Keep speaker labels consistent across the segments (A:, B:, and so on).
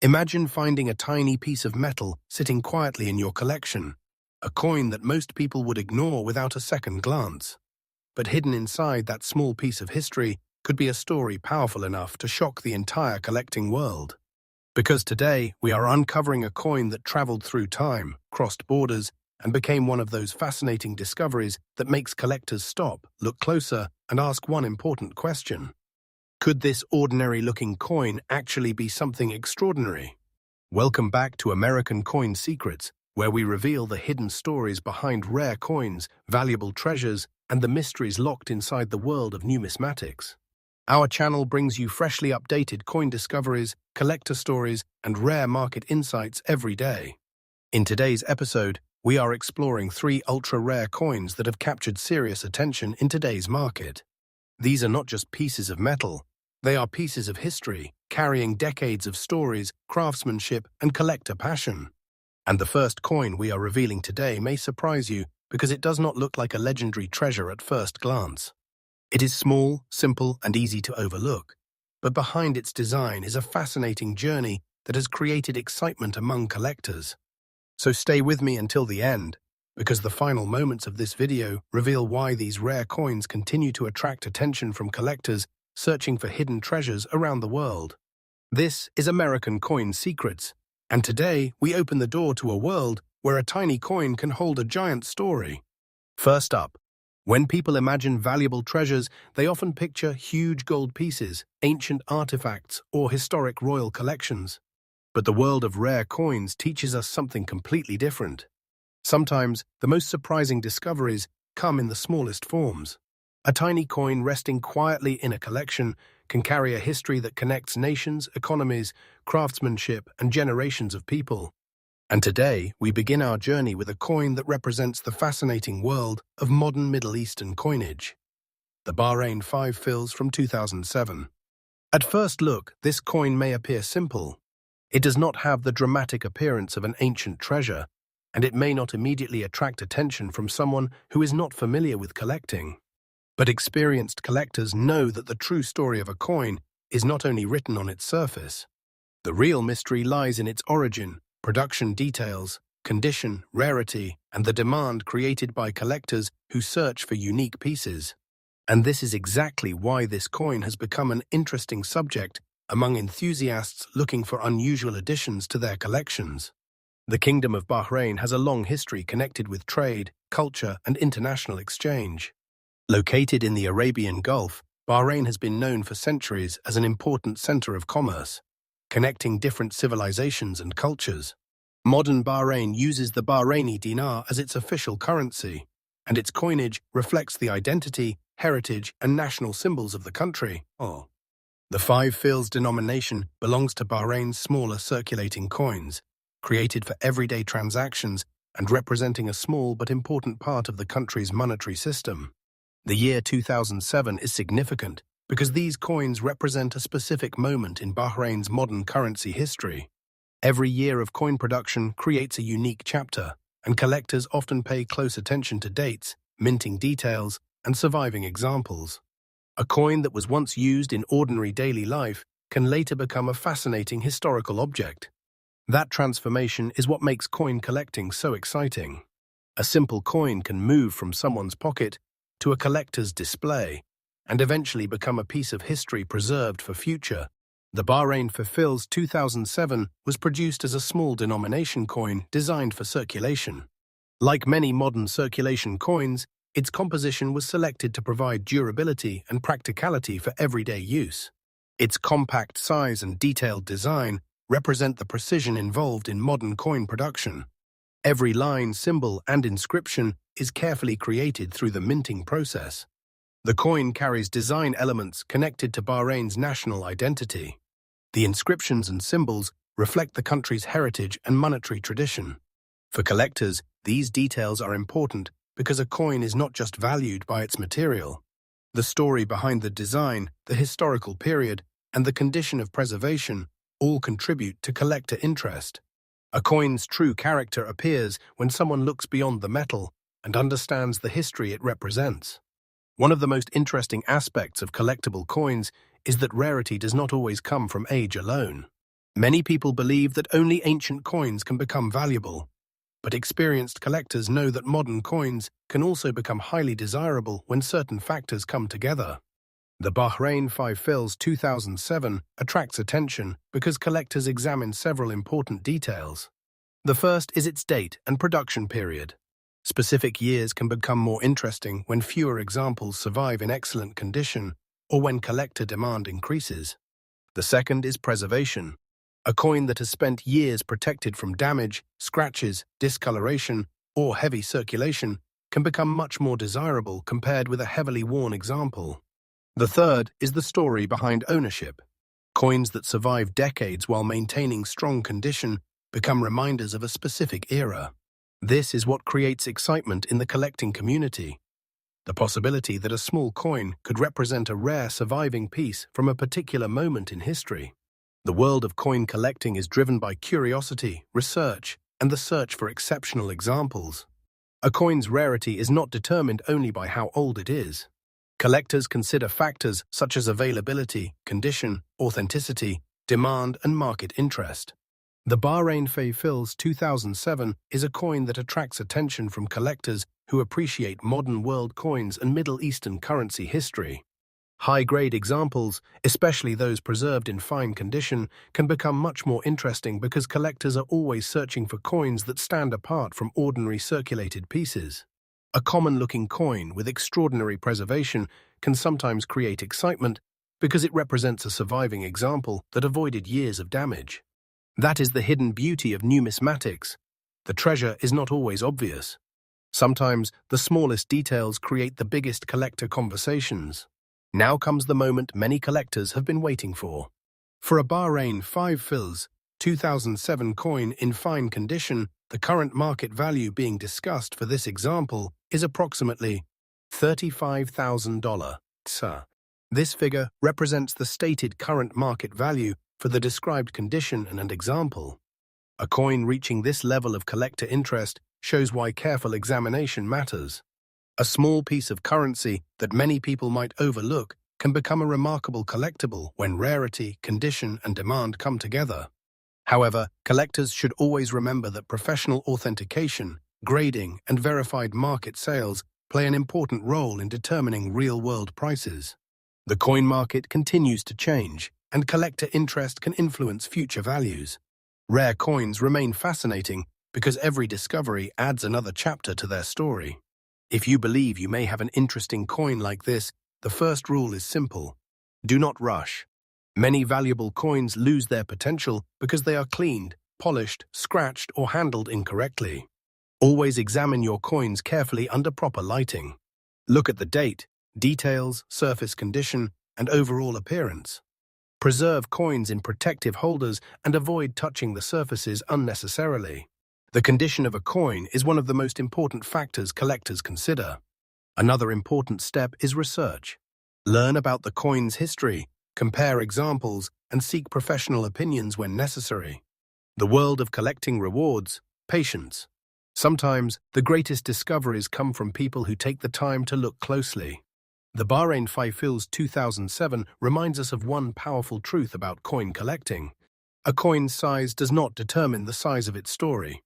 A: Imagine finding a tiny piece of metal sitting quietly in your collection, a coin that most people would ignore without a second glance. But hidden inside that small piece of history could be a story powerful enough to shock the entire collecting world. Because today, we are uncovering a coin that traveled through time, crossed borders, and became one of those fascinating discoveries that makes collectors stop, look closer, and ask one important question. Could this ordinary-looking coin actually be something extraordinary? Welcome back to American Coin Secrets, where we reveal the hidden stories behind rare coins, valuable treasures, and the mysteries locked inside the world of numismatics. Our channel brings you freshly updated coin discoveries, collector stories, and rare market insights every day. In today's episode, we are exploring 3 ultra-rare coins that have captured serious attention in today's market. These are not just pieces of metal, they are pieces of history, carrying decades of stories, craftsmanship, and collector passion. And the first coin we are revealing today may surprise you because it does not look like a legendary treasure at first glance. It is small, simple, and easy to overlook, but behind its design is a fascinating journey that has created excitement among collectors. So stay with me until the end, because the final moments of this video reveal why these rare coins continue to attract attention from collectors searching for hidden treasures around the world. This is American Coin Secrets, and today we open the door to a world where a tiny coin can hold a giant story. First up, when people imagine valuable treasures, they often picture huge gold pieces, ancient artifacts, or historic royal collections. But the world of rare coins teaches us something completely different. Sometimes, the most surprising discoveries come in the smallest forms. A tiny coin resting quietly in a collection can carry a history that connects nations, economies, craftsmanship, and generations of people. And today, we begin our journey with a coin that represents the fascinating world of modern Middle Eastern coinage. The Bahrain 5 fils from 2007. At first look, this coin may appear simple. It does not have the dramatic appearance of an ancient treasure, and it may not immediately attract attention from someone who is not familiar with collecting. But experienced collectors know that the true story of a coin is not only written on its surface. The real mystery lies in its origin, production details, condition, rarity, and the demand created by collectors who search for unique pieces. And this is exactly why this coin has become an interesting subject among enthusiasts looking for unusual additions to their collections. The Kingdom of Bahrain has a long history connected with trade, culture, and international exchange. Located in the Arabian Gulf, Bahrain has been known for centuries as an important center of commerce, connecting different civilizations and cultures. Modern Bahrain uses the Bahraini dinar as its official currency, and its coinage reflects the identity, heritage, and national symbols of the country. The 5 fils denomination belongs to Bahrain's smaller circulating coins, created for everyday transactions and representing a small but important part of the country's monetary system. The year 2007 is significant because these coins represent a specific moment in Bahrain's modern currency history. Every year of coin production creates a unique chapter, and collectors often pay close attention to dates, minting details, and surviving examples. A coin that was once used in ordinary daily life can later become a fascinating historical object. That transformation is what makes coin collecting so exciting. A simple coin can move from someone's pocket to a collector's display, and eventually become a piece of history preserved for future. The Bahrain 5 fils 2007 was produced as a small denomination coin designed for circulation. Like many modern circulation coins, its composition was selected to provide durability and practicality for everyday use. Its compact size and detailed design represent the precision involved in modern coin production. Every line, symbol, and inscription is carefully created through the minting process. The coin carries design elements connected to Bahrain's national identity. The inscriptions and symbols reflect the country's heritage and monetary tradition. For collectors, these details are important because a coin is not just valued by its material. The story behind the design, the historical period, and the condition of preservation all contribute to collector interest. A coin's true character appears when someone looks beyond the metal and understands the history it represents. One of the most interesting aspects of collectible coins is that rarity does not always come from age alone. Many people believe that only ancient coins can become valuable, but experienced collectors know that modern coins can also become highly desirable when certain factors come together. The Bahrain 5 Fils 2007 attracts attention because collectors examine several important details. The first is its date and production period. Specific years can become more interesting when fewer examples survive in excellent condition or when collector demand increases. The second is preservation. A coin that has spent years protected from damage, scratches, discoloration, or heavy circulation can become much more desirable compared with a heavily worn example. The third is the story behind ownership. Coins that survive decades while maintaining strong condition become reminders of a specific era. This is what creates excitement in the collecting community. The possibility that a small coin could represent a rare surviving piece from a particular moment in history. The world of coin collecting is driven by curiosity, research, and the search for exceptional examples. A coin's rarity is not determined only by how old it is. Collectors consider factors such as availability, condition, authenticity, demand, and market interest. The Bahrain 5 Fils 2007 is a coin that attracts attention from collectors who appreciate modern world coins and Middle Eastern currency history. High-grade examples, especially those preserved in fine condition, can become much more interesting because collectors are always searching for coins that stand apart from ordinary circulated pieces. A common-looking coin with extraordinary preservation can sometimes create excitement because it represents a surviving example that avoided years of damage. That is the hidden beauty of numismatics. The treasure is not always obvious. Sometimes the smallest details create the biggest collector conversations. Now comes the moment many collectors have been waiting for. For a Bahrain 5 Fils 2007 coin in fine condition, the current market value being discussed for this example is approximately $35,000. This figure represents the stated current market value for the described condition and example. A coin reaching this level of collector interest shows why careful examination matters. A small piece of currency that many people might overlook can become a remarkable collectible when rarity, condition, and demand come together. However, collectors should always remember that professional authentication, grading, and verified market sales play an important role in determining real-world prices. The coin market continues to change, and collector interest can influence future values. Rare coins remain fascinating because every discovery adds another chapter to their story. If you believe you may have an interesting coin like this, the first rule is simple: do not rush. Many valuable coins lose their potential because they are cleaned, polished, scratched, or handled incorrectly. Always examine your coins carefully under proper lighting. Look at the date, details, surface condition, and overall appearance. Preserve coins in protective holders and avoid touching the surfaces unnecessarily. The condition of a coin is one of the most important factors collectors consider. Another important step is research. Learn about the coin's history, compare examples, and seek professional opinions when necessary. The world of collecting rewards patience. Sometimes, the greatest discoveries come from people who take the time to look closely. The Bahrain 5 Fils 2007 reminds us of one powerful truth about coin collecting. A coin's size does not determine the size of its story.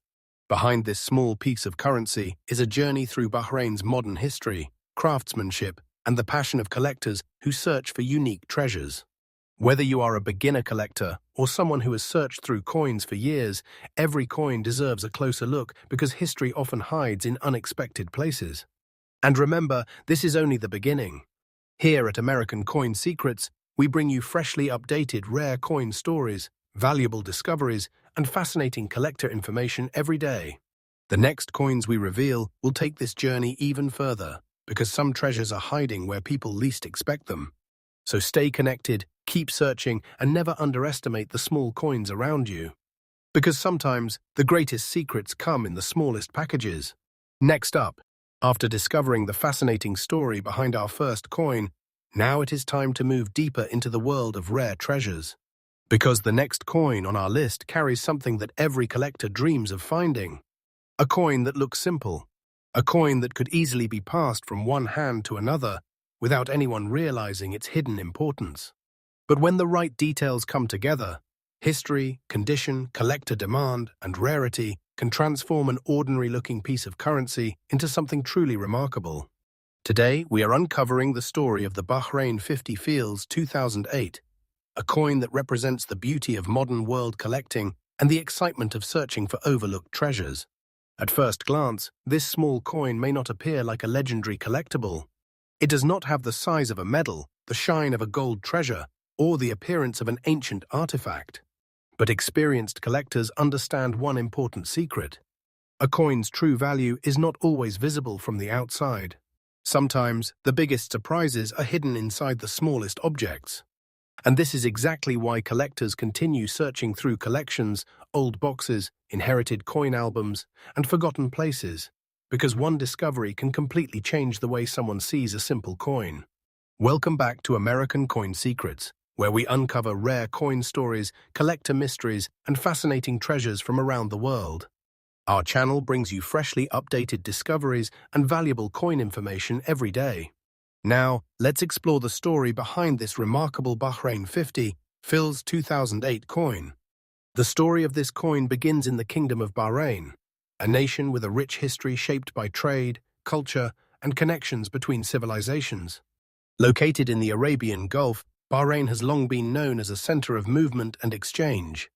A: Behind this small piece of currency is a journey through Bahrain's modern history, craftsmanship, and the passion of collectors who search for unique treasures. Whether you are a beginner collector or someone who has searched through coins for years, every coin deserves a closer look because history often hides in unexpected places. And remember, this is only the beginning. Here at American Coin Secrets, we bring you freshly updated rare coin stories, valuable discoveries, and fascinating collector information every day. The next coins we reveal will take this journey even further, because some treasures are hiding where people least expect them. So stay connected, keep searching, and never underestimate the small coins around you. Because sometimes the greatest secrets come in the smallest packages. Next up, after discovering the fascinating story behind our first coin, now it is time to move deeper into the world of rare treasures. Because the next coin on our list carries something that every collector dreams of finding. A coin that looks simple. A coin that could easily be passed from one hand to another without anyone realizing its hidden importance. But when the right details come together, History, condition, collector demand, and rarity can transform an ordinary-looking piece of currency into something truly remarkable. Today, we are uncovering the story of the Bahrain 50 Fils 2008, a coin that represents the beauty of modern world collecting and the excitement of searching for overlooked treasures. At first glance, this small coin may not appear like a legendary collectible. It does not have the size of a medal, the shine of a gold treasure, or the appearance of an ancient artifact. But experienced collectors understand one important secret. A coin's true value is not always visible from the outside. Sometimes, the biggest surprises are hidden inside the smallest objects. And this is exactly why collectors continue searching through collections, old boxes, inherited coin albums, and forgotten places, because one discovery can completely change the way someone sees a simple coin. Welcome back to American Coin Secrets, where we uncover rare coin stories, collector mysteries, and fascinating treasures from around the world. Our channel brings you freshly updated discoveries and valuable coin information every day. Now, let's explore the story behind this remarkable Bahrain 50 Fils 2008 coin. The story of this coin begins in the Kingdom of Bahrain, a nation with a rich history shaped by trade, culture, and connections between civilizations. Located in the Arabian Gulf, Bahrain has long been known as a center of movement and exchange.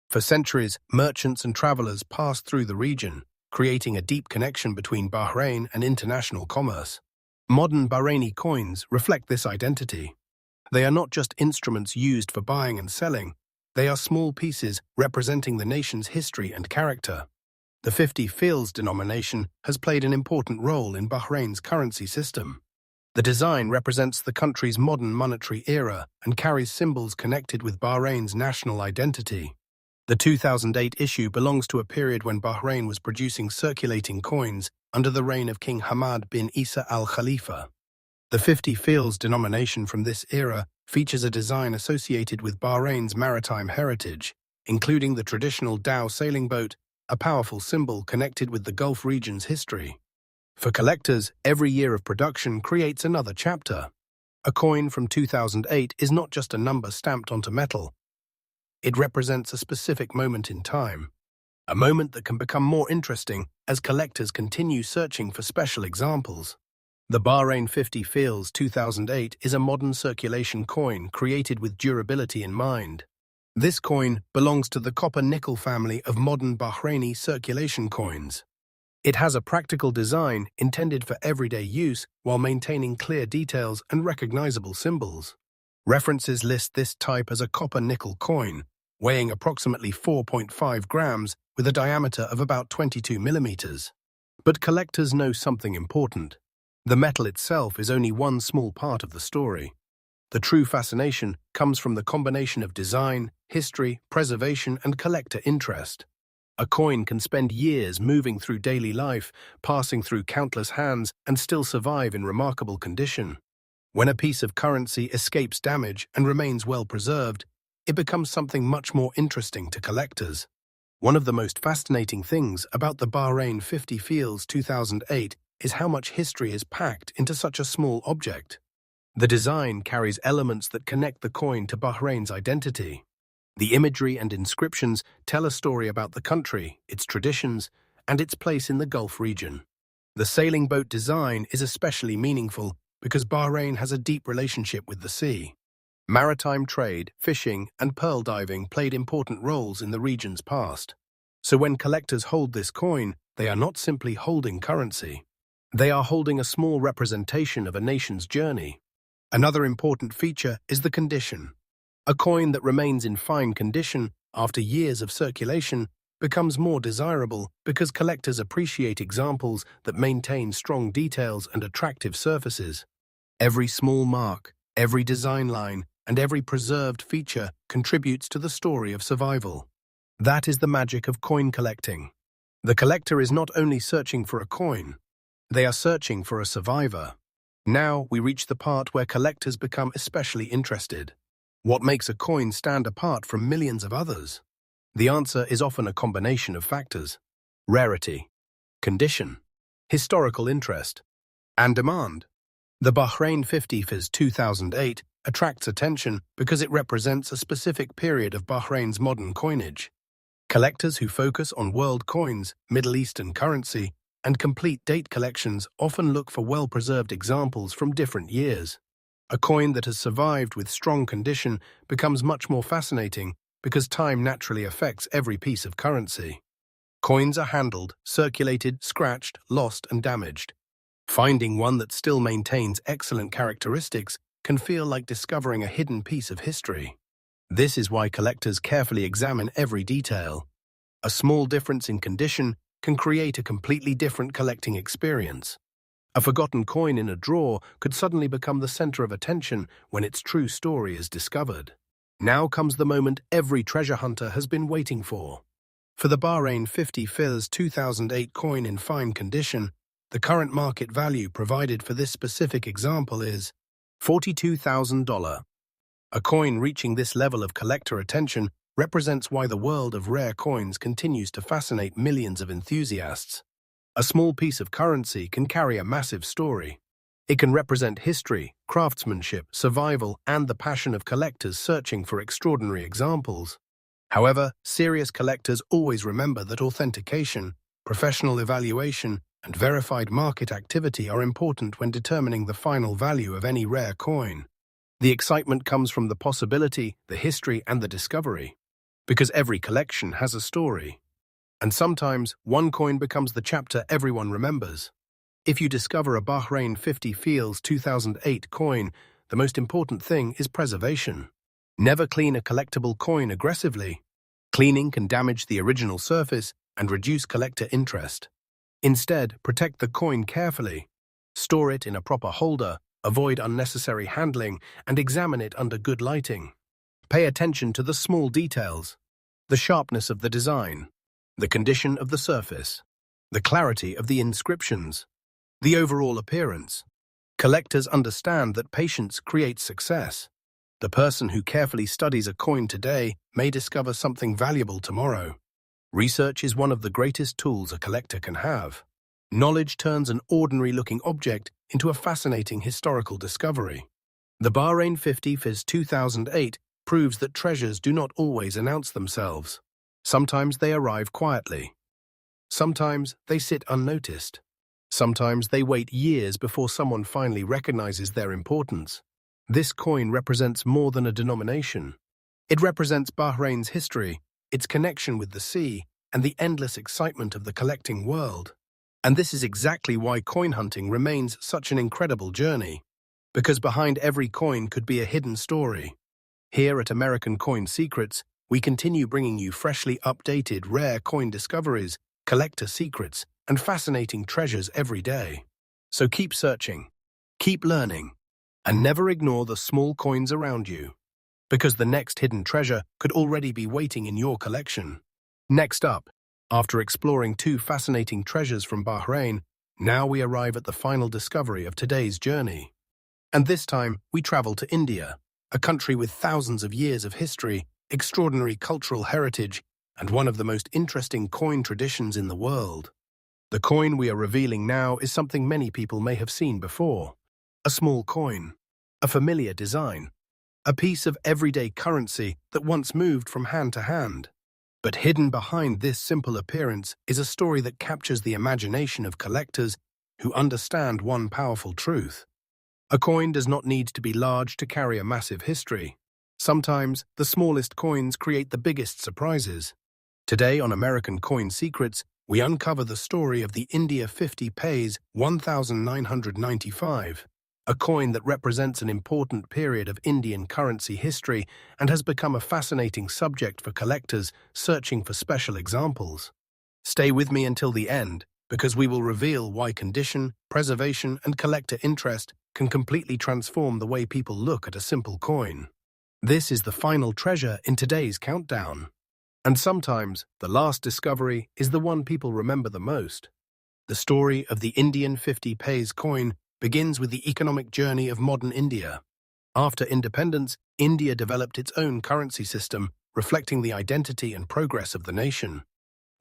A: For centuries, merchants and travelers passed through the region, creating a deep connection between Bahrain and international commerce. Modern Bahraini coins reflect this identity. They are not just instruments used for buying and selling, they are small pieces representing the nation's history and character. The 50 fils denomination has played an important role in Bahrain's currency system. The design represents the country's modern monetary era and carries symbols connected with Bahrain's national identity. The 2008 issue belongs to a period when Bahrain was producing circulating coins under the reign of King Hamad bin Isa al-Khalifa. The 50 fils denomination from this era features a design associated with Bahrain's maritime heritage, including the traditional dhow sailing boat, a powerful symbol connected with the Gulf region's history. For collectors, every year of production creates another chapter. A coin from 2008 is not just a number stamped onto metal. It represents a specific moment in time, a moment that can become more interesting as collectors continue searching for special examples. The Bahrain 50 Fils 2008 is a modern circulation coin created with durability in mind. This coin belongs to the copper-nickel family of modern Bahraini circulation coins. It has a practical design intended for everyday use while maintaining clear details and recognizable symbols. References list this type as a copper-nickel coin, weighing approximately 4.5 grams with a diameter of about 22 millimeters. But collectors know something important. The metal itself is only one small part of the story. The true fascination comes from the combination of design, history, preservation, and collector interest. A coin can spend years moving through daily life, passing through countless hands, and still survive in remarkable condition. When a piece of currency escapes damage and remains well preserved, it becomes something much more interesting to collectors. One of the most fascinating things about the Bahrain 50 Fils 2008 is how much history is packed into such a small object. The design carries elements that connect the coin to Bahrain's identity. The imagery and inscriptions tell a story about the country, its traditions, and its place in the Gulf region. The sailing boat design is especially meaningful because Bahrain has a deep relationship with the sea. Maritime trade, fishing, and pearl diving played important roles in the region's past. So when collectors hold this coin, they are not simply holding currency. They are holding a small representation of a nation's journey. Another important feature is the condition. A coin that remains in fine condition after years of circulation becomes more desirable because collectors appreciate examples that maintain strong details and attractive surfaces. Every small mark, every design line, and every preserved feature contributes to the story of survival. That is the magic of coin collecting. The collector is not only searching for a coin, they are searching for a survivor. Now we reach the part where collectors become especially interested. What makes a coin stand apart from millions of others? The answer is often a combination of factors: rarity, condition, historical interest, and demand. The Bahrain 50 Fils 2008 attracts attention because it represents a specific period of Bahrain's modern coinage. Collectors who focus on world coins, Middle Eastern currency, and complete date collections often look for well-preserved examples from different years. A coin that has survived with strong condition becomes much more fascinating because time naturally affects every piece of currency. Coins are handled, circulated, scratched, lost, and damaged. Finding one that still maintains excellent characteristics can feel like discovering a hidden piece of history. This is why collectors carefully examine every detail. A small difference in condition can create a completely different collecting experience. A forgotten coin in a drawer could suddenly become the center of attention when its true story is discovered. Now comes the moment every treasure hunter has been waiting for. For the Bahrain 50 Fils 2008 coin in fine condition, the current market value provided for this specific example is $42,000. A coin reaching this level of collector attention represents why the world of rare coins continues to fascinate millions of enthusiasts. A small piece of currency can carry a massive story. It can represent history, craftsmanship, survival, and the passion of collectors searching for extraordinary examples. However, serious collectors always remember that authentication, professional evaluation, and verified market activity are important when determining the final value of any rare coin. The excitement comes from the possibility, the history, and the discovery. Because every collection has a story. And sometimes, one coin becomes the chapter everyone remembers. If you discover a Bahrain 50 Fils 2008 coin, the most important thing is preservation. Never clean a collectible coin aggressively. Cleaning can damage the original surface and reduce collector interest. Instead, protect the coin carefully. Store it in a proper holder, avoid unnecessary handling, and examine it under good lighting. Pay attention to the small details. The sharpness of the design, the condition of the surface, the clarity of the inscriptions, the overall appearance. Collectors understand that patience creates success. The person who carefully studies a coin today may discover something valuable tomorrow. Research is one of the greatest tools a collector can have. Knowledge turns an ordinary-looking object into a fascinating historical discovery. The Bahrain 50 Fils 2008 proves that treasures do not always announce themselves. Sometimes they arrive quietly. Sometimes they sit unnoticed. Sometimes they wait years before someone finally recognizes their importance. This coin represents more than a denomination. It represents Bahrain's history, its connection with the sea, and the endless excitement of the collecting world. And this is exactly why coin hunting remains such an incredible journey. Because behind every coin could be a hidden story. Here at American Coin Secrets, we continue bringing you freshly updated rare coin discoveries, collector secrets, and fascinating treasures every day. So keep searching, keep learning, and never ignore the small coins around you. Because the next hidden treasure could already be waiting in your collection. Next up, after exploring two fascinating treasures from Bahrain, now we arrive at the final discovery of today's journey. And this time, we travel to India, a country with thousands of years of history, extraordinary cultural heritage, and one of the most interesting coin traditions in the world. The coin we are revealing now is something many people may have seen before. A small coin, a familiar design, a piece of everyday currency that once moved from hand to hand. But hidden behind this simple appearance is a story that captures the imagination of collectors who understand one powerful truth. A coin does not need to be large to carry a massive history. Sometimes, the smallest coins create the biggest surprises. Today on American Coin Secrets, we uncover the story of the India 50 Paise 1995, a coin that represents an important period of Indian currency history and has become a fascinating subject for collectors searching for special examples. Stay with me until the end, because we will reveal why condition, preservation, and collector interest can completely transform the way people look at a simple coin. This is the final treasure in today's countdown. And sometimes, the last discovery is the one people remember the most. The story of the Indian 50 Paise coin begins with the economic journey of modern India. After independence, India developed its own currency system, reflecting the identity and progress of the nation.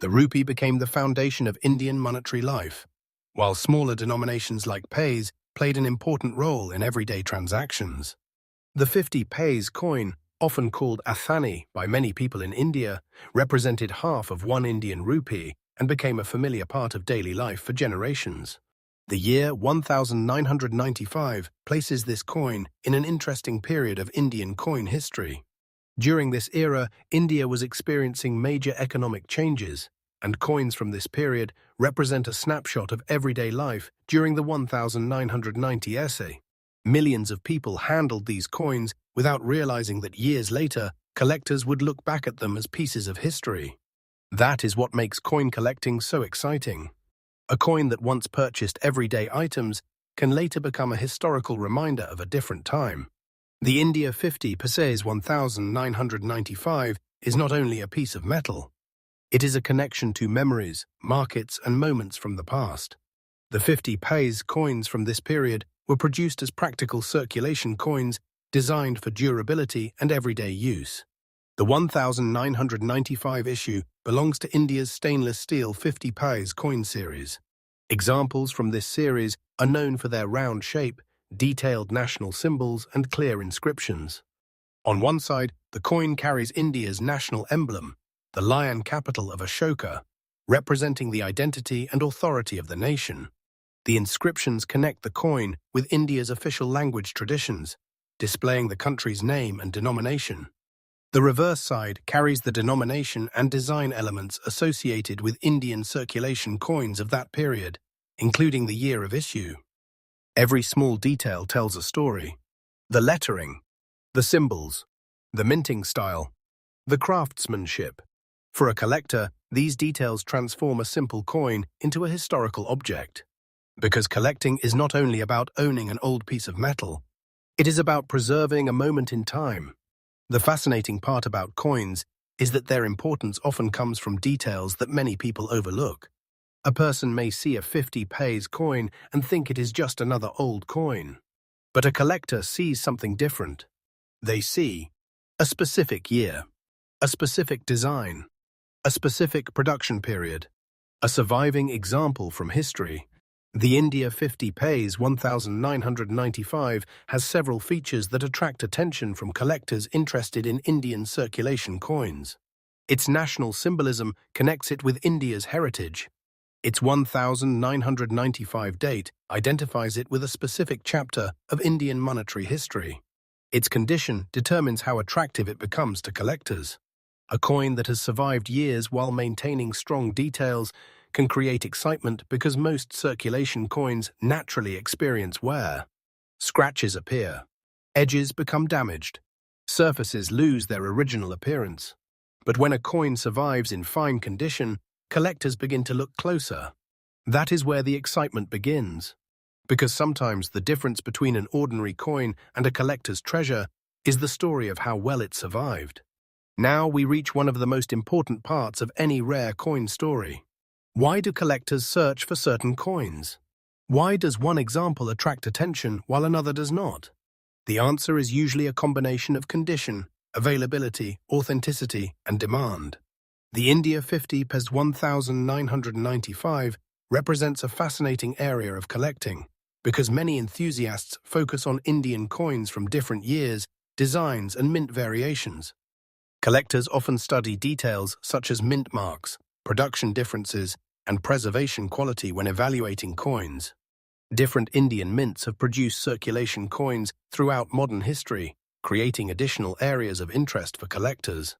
A: The rupee became the foundation of Indian monetary life, while smaller denominations like paise played an important role in everyday transactions. The 50 paise coin, often called Athani by many people in India, represented half of 1 Indian rupee and became a familiar part of daily life for generations. The year 1995 places this coin in an interesting period of Indian coin history. During this era, India was experiencing major economic changes, and coins from this period represent a snapshot of everyday life during the 1990 essay. Millions of people handled these coins without realizing that years later, collectors would look back at them as pieces of history. That is what makes coin collecting so exciting. A coin that once purchased everyday items can later become a historical reminder of a different time. The India 50 paise 1995 is not only a piece of metal. It is a connection to memories, markets, and moments from the past. The 50 paise coins from this period were produced as practical circulation coins designed for durability and everyday use. The 1995 issue belongs to India's stainless steel 50 paise coin series. Examples from this series are known for their round shape, detailed national symbols, and clear inscriptions. On one side, the coin carries India's national emblem, the lion capital of Ashoka, representing the identity and authority of the nation. The inscriptions connect the coin with India's official language traditions, displaying the country's name and denomination. The reverse side carries the denomination and design elements associated with Indian circulation coins of that period, including the year of issue. Every small detail tells a story. The lettering, the symbols, the minting style, the craftsmanship. For a collector, these details transform a simple coin into a historical object. Because collecting is not only about owning an old piece of metal, it is about preserving a moment in time. The fascinating part about coins is that their importance often comes from details that many people overlook. A person may see a 50 paise coin and think it is just another old coin. But a collector sees something different. They see a specific year, a specific design, a specific production period, a surviving example from history. The India 50 paise 1995 has several features that attract attention from collectors interested in Indian circulation coins. Its national symbolism connects it with India's heritage. Its 1995 date identifies it with a specific chapter of Indian monetary history. Its condition determines how attractive it becomes to collectors. A coin that has survived years while maintaining strong details can create excitement because most circulation coins naturally experience wear. Scratches appear. Edges become damaged. Surfaces lose their original appearance. But when a coin survives in fine condition, collectors begin to look closer. That is where the excitement begins. Because sometimes the difference between an ordinary coin and a collector's treasure is the story of how well it survived. Now we reach one of the most important parts of any rare coin story. Why do collectors search for certain coins? Why does one example attract attention while another does not? The answer is usually a combination of condition, availability, authenticity, and demand. The India 50 paise 1995 represents a fascinating area of collecting because many enthusiasts focus on Indian coins from different years, designs, and mint variations. Collectors often study details such as mint marks, production differences, and preservation quality when evaluating coins. Different Indian mints have produced circulation coins throughout modern history, creating additional areas of interest for collectors.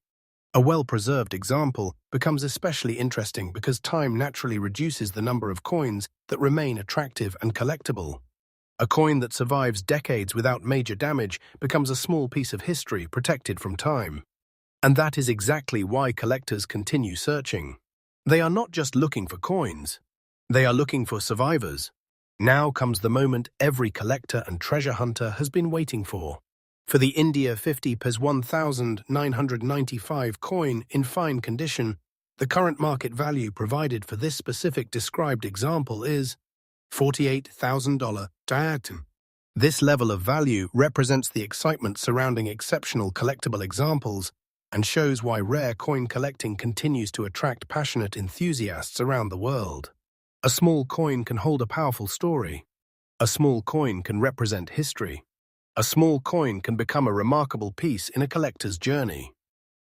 A: A well-preserved example becomes especially interesting because time naturally reduces the number of coins that remain attractive and collectible. A coin that survives decades without major damage becomes a small piece of history protected from time. And that is exactly why collectors continue searching. They are not just looking for coins. They are looking for survivors. Now comes the moment every collector and treasure hunter has been waiting for. For the India 50 paise 1995 coin in fine condition, the current market value provided for this specific described example is $48,000. This level of value represents the excitement surrounding exceptional collectible examples and shows why rare coin collecting continues to attract passionate enthusiasts around the world. A small coin can hold a powerful story. A small coin can represent history. A small coin can become a remarkable piece in a collector's journey.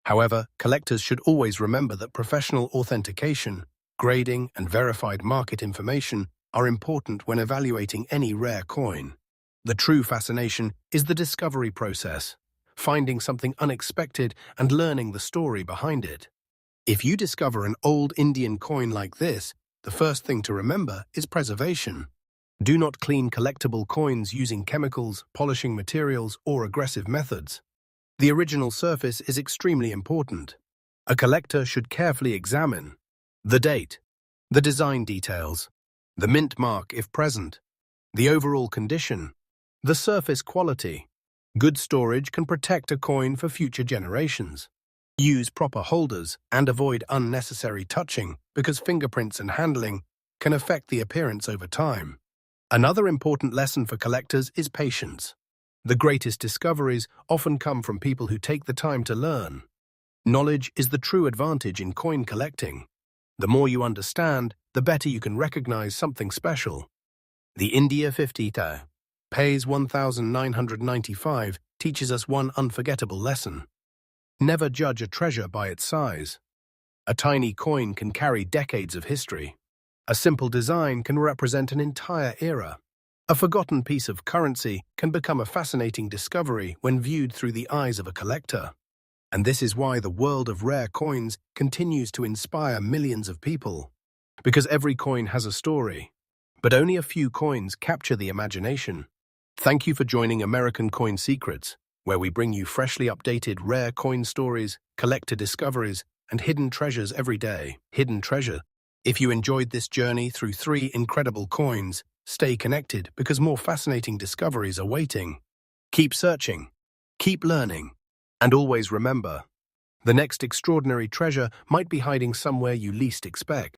A: However, collectors should always remember that professional authentication, grading, and verified market information are important when evaluating any rare coin. The true fascination is the discovery process, finding something unexpected and learning the story behind it. If you discover an old Indian coin like this, the first thing to remember is preservation. Do not clean collectible coins using chemicals, polishing materials, or aggressive methods. The original surface is extremely important. A collector should carefully examine the date, the design details, the mint mark if present, the overall condition, the surface quality. Good storage can protect a coin for future generations. Use proper holders and avoid unnecessary touching because fingerprints and handling can affect the appearance over time. Another important lesson for collectors is patience. The greatest discoveries often come from people who take the time to learn. Knowledge is the true advantage in coin collecting. The more you understand, the better you can recognize something special. The India 50 pays 1,995 teaches us one unforgettable lesson. Never judge a treasure by its size. A tiny coin can carry decades of history. A simple design can represent an entire era. A forgotten piece of currency can become a fascinating discovery when viewed through the eyes of a collector. And this is why the world of rare coins continues to inspire millions of people. Because every coin has a story, but only a few coins capture the imagination. Thank you for joining American Coin Secrets, where we bring you freshly updated rare coin stories, collector discoveries, and hidden treasures every day. Hidden treasure. If you enjoyed this journey through 3 incredible coins, stay connected because more fascinating discoveries are waiting. Keep searching, keep learning, and always remember, the next extraordinary treasure might be hiding somewhere you least expect.